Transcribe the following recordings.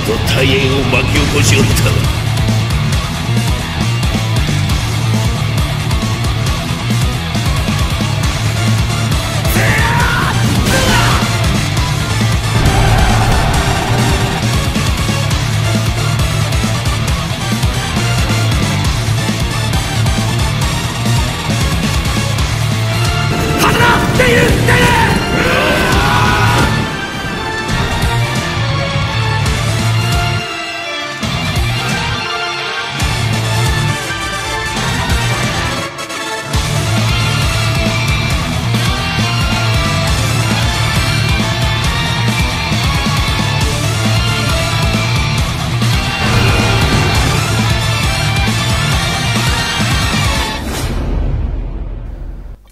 と大変を巻き起こしおったわ。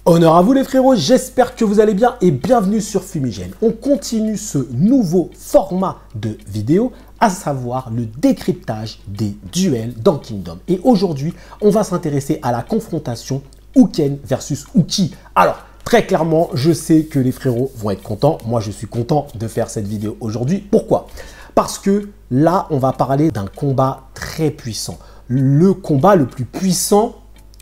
Honneur à vous les frérots, j'espère que vous allez bien et bienvenue sur Fumigène. On continue ce nouveau format de vidéo, à savoir le décryptage des duels dans Kingdom. Et aujourd'hui, on va s'intéresser à la confrontation Uken versus Uki. Alors, très clairement, je sais que les frérots vont être contents. Moi, je suis content de faire cette vidéo aujourd'hui. Pourquoi? Parce que là, on va parler d'un combat très puissant. Le combat le plus puissant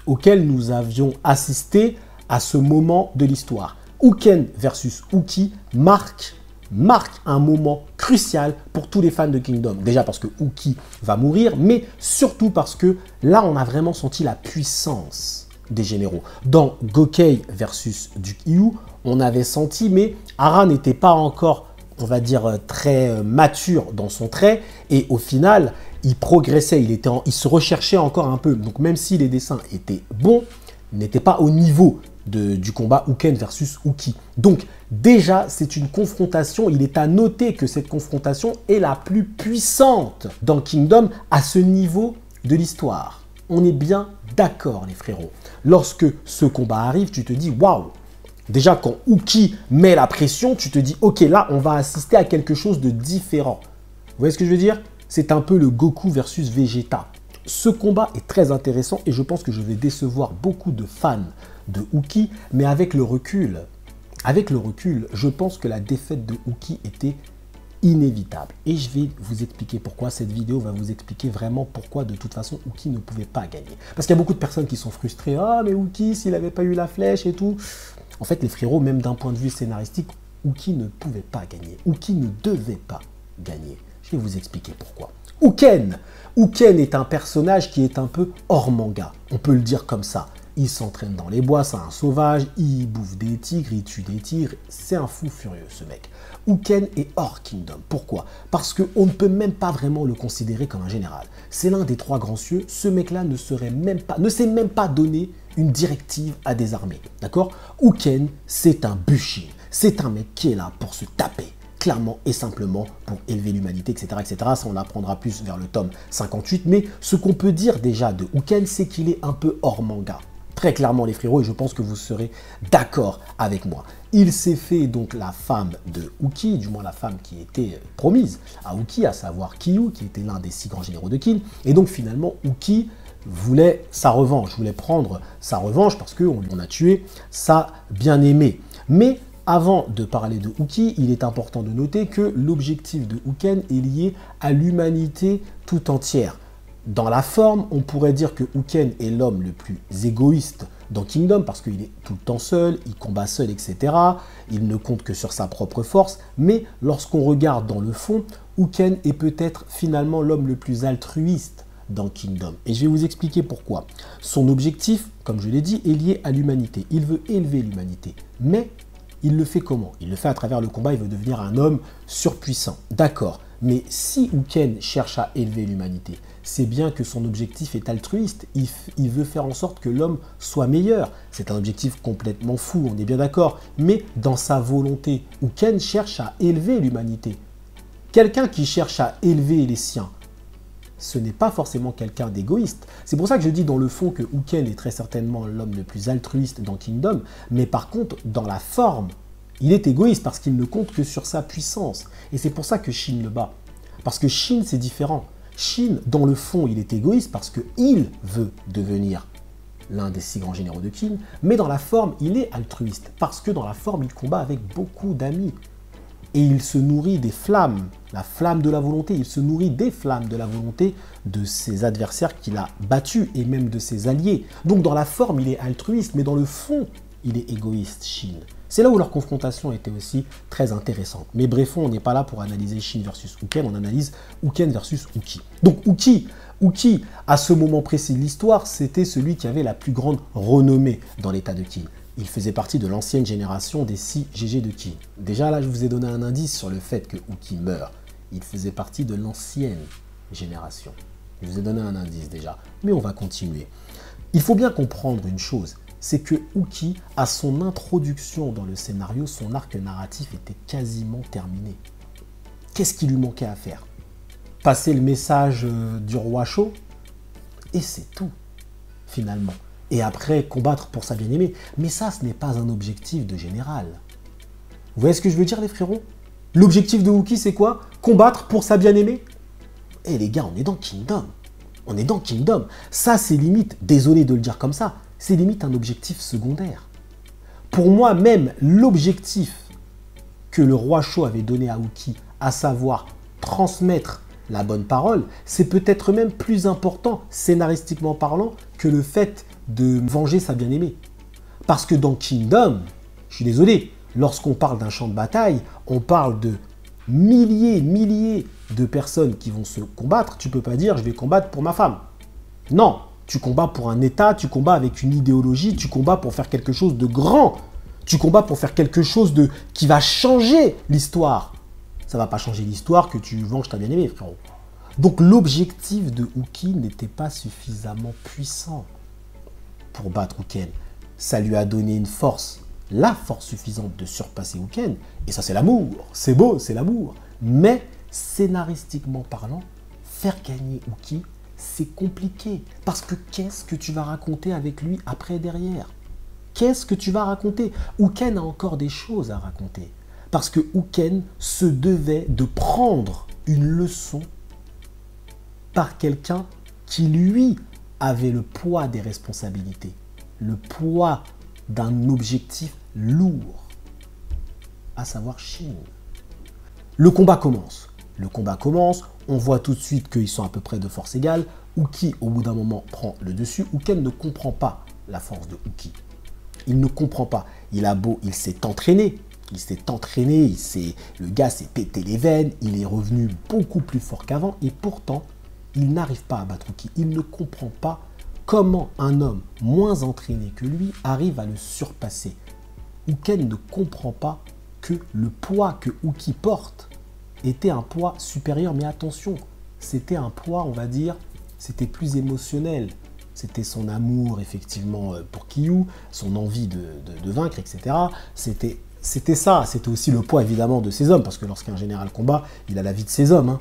auquel nous avions assisté à ce moment de l'histoire. Uken versus Uki marque un moment crucial pour tous les fans de Kingdom. Déjà parce que Uki va mourir, mais surtout parce que là, on a vraiment senti la puissance des généraux. Dans Gokey versus Duke Hiyu, on avait senti, mais Hara n'était pas encore, on va dire, très mature dans son trait, et au final, il progressait, il se recherchait encore un peu. Donc même si les dessins étaient bons, il n'était pas au niveau du combat Uken versus Uki. Donc déjà, c'est une confrontation. Il est à noter que cette confrontation est la plus puissante dans Kingdom à ce niveau de l'histoire. On est bien d'accord, les frérots. Lorsque ce combat arrive, tu te dis waouh. Déjà, quand Uki met la pression, tu te dis ok, là, on va assister à quelque chose de différent. Vous voyez ce que je veux dire? C'est un peu le Goku versus Vegeta. Ce combat est très intéressant et je pense que je vais décevoir beaucoup de fans de Uki, mais avec le recul, je pense que la défaite de Uki était inévitable. Et je vais vous expliquer pourquoi. Cette vidéo va vous expliquer vraiment pourquoi de toute façon Uki ne pouvait pas gagner. Parce qu'il y a beaucoup de personnes qui sont frustrées. Ah mais Uki, s'il n'avait pas eu la flèche et tout. En fait les frérots, même d'un point de vue scénaristique, Uki ne pouvait pas gagner. Uki ne devait pas gagner. Je vais vous expliquer pourquoi. Uken est un personnage qui est un peu hors manga. On peut le dire comme ça. Il s'entraîne dans les bois, c'est un sauvage, il bouffe des tigres, il tue des tigres, c'est un fou furieux ce mec. Uken est hors Kingdom. Pourquoi? Parce qu'on ne peut même pas vraiment le considérer comme un général. C'est l'un des trois grands cieux, ce mec-là ne s'est même pas donné une directive à des armées. D'accord? Uken, c'est un Bushin, c'est un mec qui est là pour se taper. Clairement et simplement pour élever l'humanité, etc., etc. Ça, on apprendra plus vers le tome 58. Mais ce qu'on peut dire déjà de Uken, c'est qu'il est un peu hors manga. Très clairement, les frérots, et je pense que vous serez d'accord avec moi. Il s'est fait donc la femme de Uki, du moins la femme qui était promise à Uki, à savoir Kyu, qui était l'un des 6 grands généraux de Kin. Et donc finalement, Uki voulait sa revanche, voulait prendre sa revanche parce qu'on a tué sa bien-aimée. Mais avant de parler de Uki, il est important de noter que l'objectif de Uken est lié à l'humanité tout entière. Dans la forme, on pourrait dire que Uken est l'homme le plus égoïste dans Kingdom parce qu'il est tout le temps seul, il combat seul, etc. Il ne compte que sur sa propre force. Mais lorsqu'on regarde dans le fond, Uken est peut-être finalement l'homme le plus altruiste dans Kingdom. Et je vais vous expliquer pourquoi. Son objectif, comme je l'ai dit, est lié à l'humanité. Il veut élever l'humanité. Mais il le fait comment? Il le fait à travers le combat, il veut devenir un homme surpuissant. D'accord, mais si Uken cherche à élever l'humanité, c'est bien que son objectif est altruiste. Il veut faire en sorte que l'homme soit meilleur. C'est un objectif complètement fou, on est bien d'accord. Mais dans sa volonté, Uken cherche à élever l'humanité. Quelqu'un qui cherche à élever les siens, ce n'est pas forcément quelqu'un d'égoïste. C'est pour ça que je dis dans le fond que Uken est très certainement l'homme le plus altruiste dans Kingdom, mais par contre, dans la forme, il est égoïste parce qu'il ne compte que sur sa puissance. Et c'est pour ça que Shin le bat. Parce que Shin, c'est différent. Shin, dans le fond, il est égoïste parce qu'il veut devenir l'un des 6 grands généraux de Kin, mais dans la forme, il est altruiste parce que dans la forme, il combat avec beaucoup d'amis. Et il se nourrit des flammes, la flamme de la volonté. Il se nourrit des flammes de la volonté de ses adversaires qu'il a battus et même de ses alliés. Donc dans la forme, il est altruiste, mais dans le fond, il est égoïste, Shin. C'est là où leur confrontation était aussi très intéressante. Mais bref, on n'est pas là pour analyser Shin versus Uken, on analyse Uken versus Uki. Donc Uki, à ce moment précis de l'histoire, c'était celui qui avait la plus grande renommée dans l'état de Qin. Il faisait partie de l'ancienne génération des 6 GG de Qin. Déjà là, je vous ai donné un indice sur le fait que Uki meurt. Il faisait partie de l'ancienne génération. Je vous ai donné un indice déjà, mais on va continuer. Il faut bien comprendre une chose, c'est que Uki, à son introduction dans le scénario, son arc narratif était quasiment terminé. Qu'est-ce qui lui manquait à faire? Passer le message du roi Shao, et c'est tout, finalement. Et après, combattre pour sa bien-aimée. Mais ça, ce n'est pas un objectif de général. Vous voyez ce que je veux dire, les frérots? L'objectif de Uki, c'est quoi? Combattre pour sa bien-aimée? Eh les gars, on est dans Kingdom. On est dans Kingdom. Ça, c'est limite, désolé de le dire comme ça, c'est limite un objectif secondaire. Pour moi, même l'objectif que le roi Shao avait donné à Uki, à savoir transmettre la bonne parole, c'est peut-être même plus important, scénaristiquement parlant, que le fait de venger sa bien-aimée. Parce que dans Kingdom, je suis désolé, lorsqu'on parle d'un champ de bataille, on parle de milliers de personnes qui vont se combattre. Tu peux pas dire, je vais combattre pour ma femme. Non, tu combats pour un État, tu combats avec une idéologie, tu combats pour faire quelque chose de grand. Tu combats pour faire quelque chose qui va changer l'histoire. Ça va pas changer l'histoire que tu venges ta bien-aimée, frérot. Donc l'objectif de Uki n'était pas suffisamment puissant pour battre Uken. Ça lui a donné une force, la force suffisante de surpasser Uken. Et ça, c'est l'amour. C'est beau, c'est l'amour. Mais scénaristiquement parlant, faire gagner Uki, c'est compliqué. Parce que qu'est-ce que tu vas raconter avec lui après, derrière? Qu'est-ce que tu vas raconter? Uken a encore des choses à raconter. Parce que Uken se devait de prendre une leçon par quelqu'un qui, lui, avait le poids des responsabilités, le poids d'un objectif lourd, à savoir Shin. Le combat commence. Le combat commence, on voit tout de suite qu'ils sont à peu près de force égale. Uki, au bout d'un moment, prend le dessus. Uken ne comprend pas la force de Uki. Il ne comprend pas. Il s'est entraîné. Le gars s'est pété les veines, il est revenu beaucoup plus fort qu'avant et pourtant, il n'arrive pas à battre Uki. Il ne comprend pas comment un homme moins entraîné que lui arrive à le surpasser. Uken ne comprend pas que le poids que Uki porte était un poids supérieur. Mais attention, c'était un poids, on va dire, c'était plus émotionnel. C'était son amour, effectivement, pour Kyu, son envie de vaincre, etc. C'était ça, c'était aussi le poids évidemment de ses hommes, parce que lorsqu'un général combat, il a la vie de ses hommes.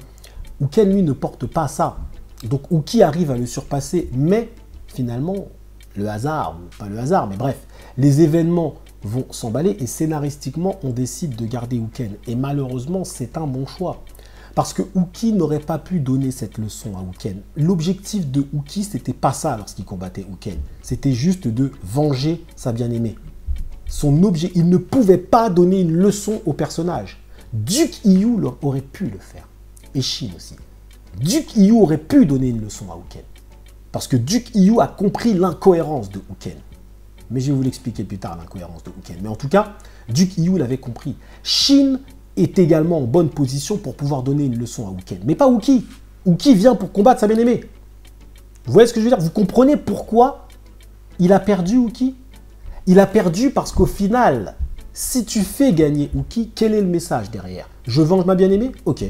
Uken, lui, ne porte pas ça. Donc Uki arrive à le surpasser, mais finalement, le hasard, ou pas le hasard, mais bref, les événements vont s'emballer et scénaristiquement, on décide de garder Uken. Et malheureusement, c'est un bon choix. Parce que Uki n'aurait pas pu donner cette leçon à Uken. L'objectif de Uki, c'était pas ça lorsqu'il combattait Uken. C'était juste de venger sa bien-aimée. Son objet, il ne pouvait pas donner une leçon au personnage. Duke Hiyu aurait pu le faire. Et Shin aussi. Duke Hiyu aurait pu donner une leçon à Uken. Parce que Duke Hiyu a compris l'incohérence de Uken. Mais je vais vous l'expliquer plus tard, l'incohérence de Uken. Mais en tout cas, Duke Hiyu l'avait compris. Shin est également en bonne position pour pouvoir donner une leçon à Uken. Mais pas Uki. Uki vient pour combattre sa bien-aimée. Vous voyez ce que je veux dire? Vous comprenez pourquoi il a perdu Uki? Il a perdu parce qu'au final, si tu fais gagner Uki, quel est le message derrière? Je venge ma bien-aimée? Ok.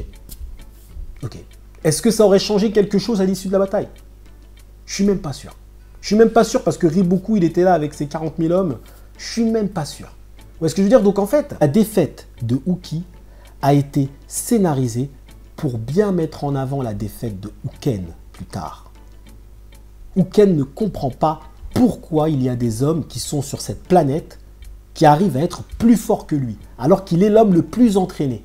Ok. Est-ce que ça aurait changé quelque chose à l'issue de la bataille? Je suis même pas sûr. Je suis même pas sûr parce que Riboku, il était là avec ses 40 000 hommes. Je suis même pas sûr. Vous voyez ce que je veux dire? Donc en fait, la défaite de Uki a été scénarisée pour bien mettre en avant la défaite de Uken plus tard. Uken ne comprend pas pourquoi il y a des hommes qui sont sur cette planète qui arrivent à être plus forts que lui, alors qu'il est l'homme le plus entraîné.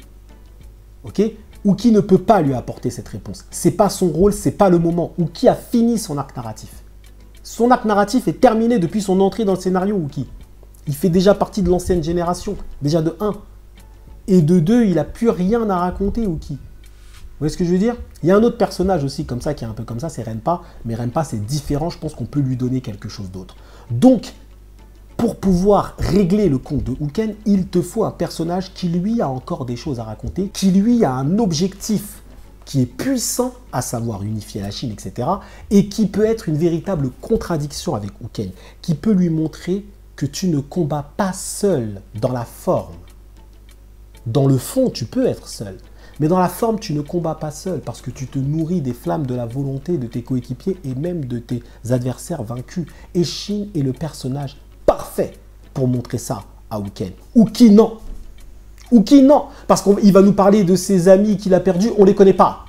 Ok? Uki ne peut pas lui apporter cette réponse. C'est pas son rôle, c'est pas le moment. Uki a fini son arc narratif. Son arc narratif est terminé depuis son entrée dans le scénario, Uki. Il fait déjà partie de l'ancienne génération, déjà de 1. Et de deux, il n'a plus rien à raconter, Uki. Vous voyez ce que je veux dire? Il y a un autre personnage aussi comme ça, qui est un peu comme ça, c'est Renpa. Mais Renpa, c'est différent, je pense qu'on peut lui donner quelque chose d'autre. Donc, pour pouvoir régler le compte de Uken, il te faut un personnage qui lui a encore des choses à raconter, qui lui a un objectif qui est puissant, à savoir unifier la Chine, etc. Et qui peut être une véritable contradiction avec Uken, qui peut lui montrer que tu ne combats pas seul dans la forme. Dans le fond, tu peux être seul. Mais dans la forme, tu ne combats pas seul parce que tu te nourris des flammes de la volonté de tes coéquipiers et même de tes adversaires vaincus. Et Shin est le personnage parfait pour montrer ça à Uken. Uki non. Uki non. Parce qu'il va nous parler de ses amis qu'il a perdus, on les connaît pas.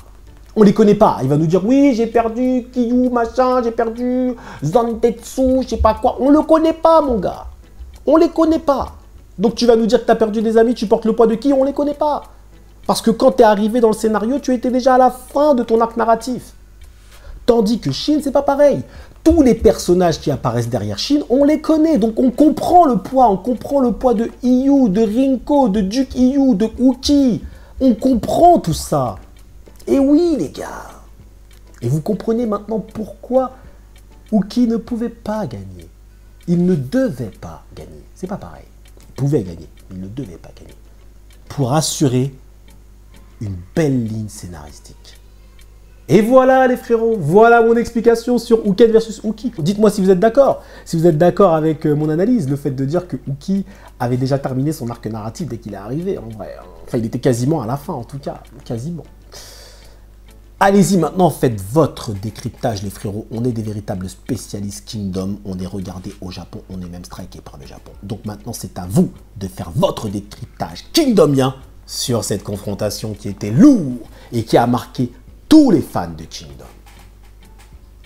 On les connaît pas. Il va nous dire oui, j'ai perdu Kyu, machin, j'ai perdu Zantetsu, je sais pas quoi. On le connaît pas, mon gars. On les connaît pas. Donc tu vas nous dire que tu as perdu des amis, tu portes le poids de qui? On les connaît pas. Parce que quand tu es arrivé dans le scénario, tu étais déjà à la fin de ton arc narratif. Tandis que Shin, c'est pas pareil. Tous les personnages qui apparaissent derrière Shin, on les connaît. Donc on comprend le poids. On comprend le poids de Hiyu, de Rinko, de Duke Hiyu, de Uki. On comprend tout ça. Et oui, les gars. Et vous comprenez maintenant pourquoi Uki ne pouvait pas gagner. Il ne devait pas gagner. C'est pas pareil. Il pouvait gagner, mais il ne devait pas gagner. Pour assurer une belle ligne scénaristique. Et voilà les frérots, voilà mon explication sur Uken versus Uki. Dites-moi si vous êtes d'accord. Si vous êtes d'accord avec mon analyse, le fait de dire que Uki avait déjà terminé son arc narratif dès qu'il est arrivé, en vrai. Enfin, il était quasiment à la fin, en tout cas. Quasiment. Allez-y maintenant, faites votre décryptage les frérots. On est des véritables spécialistes Kingdom. On est regardés au Japon, on est même striké par le Japon. Donc maintenant, c'est à vous de faire votre décryptage kingdomien sur cette confrontation qui était lourde et qui a marqué tous les fans de Kingdom.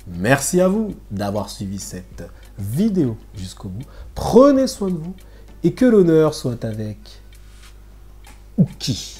Merci à vous d'avoir suivi cette vidéo jusqu'au bout. Prenez soin de vous et que l'honneur soit avec Uki.